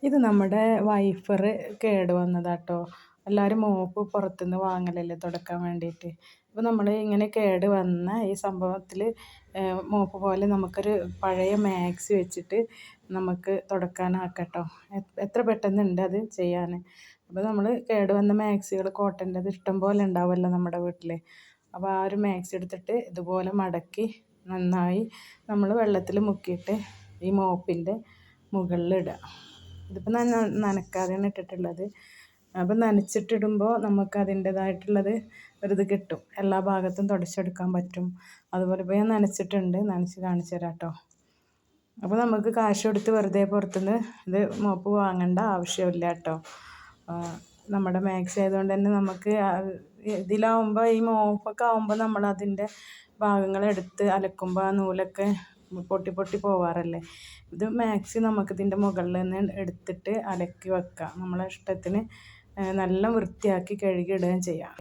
ഇത് നമ്മുടെ വൈഫർ കേട് വന്നതാട്ടോ. എല്ലാവരും മോപ്പ് പുറത്തുനിന്ന് വാങ്ങലല്ലേ തുടക്കാൻ വേണ്ടിയിട്ട്. അപ്പോൾ നമ്മൾ ഇങ്ങനെ കേട് വന്ന ഈ സംഭവത്തിൽ മോപ്പ് പോലെ നമുക്കൊരു പഴയ മാക്സി വെച്ചിട്ട് നമുക്ക് തുടക്കാനാക്കട്ടോ. എത്ര പെട്ടെന്നുണ്ട് അത് ചെയ്യാൻ. അപ്പോൾ നമ്മൾ കേട് വന്ന മാക്സികൾ കോട്ടൻ്റെത് ഇഷ്ടം പോലെ ഉണ്ടാവുമല്ലോ നമ്മുടെ വീട്ടിൽ. അപ്പോൾ ആ ഒരു മാക്സി എടുത്തിട്ട് ഇതുപോലെ മടക്കി നന്നായി നമ്മൾ വെള്ളത്തിൽ മുക്കിയിട്ട് ഈ മോപ്പിൻ്റെ മുകളിലിടുക. ഇതിപ്പോൾ നനക്കാതെയാണ് ഇട്ടിട്ടുള്ളത്. അപ്പം നനച്ചിട്ടിടുമ്പോൾ നമുക്ക് അതിൻ്റേതായിട്ടുള്ളത് ഒരിത് കിട്ടും. എല്ലാ ഭാഗത്തും തുടച്ചെടുക്കാൻ പറ്റും. അതുപോലെ ഇപ്പോൾ ഞാൻ നനച്ചിട്ടുണ്ട്, നനച്ച് കാണിച്ചു തരാം കേട്ടോ. അപ്പോൾ നമുക്ക് കാശ് കൊടുത്ത് വെറുതെ പുറത്തുനിന്ന് ഇത് മോപ്പ് വാങ്ങേണ്ട ആവശ്യമില്ല കേട്ടോ. നമ്മുടെ മാക്സി ആയതുകൊണ്ട് തന്നെ നമുക്ക് ഇതിലാവുമ്പോൾ ഈ മോപ്പൊക്കെ ആവുമ്പോൾ നമ്മൾ അതിൻ്റെ ഭാഗങ്ങളെടുത്ത് അലക്കുമ്പോൾ ആ നൂലൊക്കെ പൊട്ടി പൊട്ടി പോവാറല്ലേ. ഇത് മാക്സി നമുക്ക് ഇതിൻ്റെ മുകളിൽ നിന്ന് എടുത്തിട്ട് അലക്കി വെക്കാം. നമ്മളെ ഇഷ്ടത്തിന് നല്ല വൃത്തിയാക്കി കഴുകി ഇടുകയും ചെയ്യാം.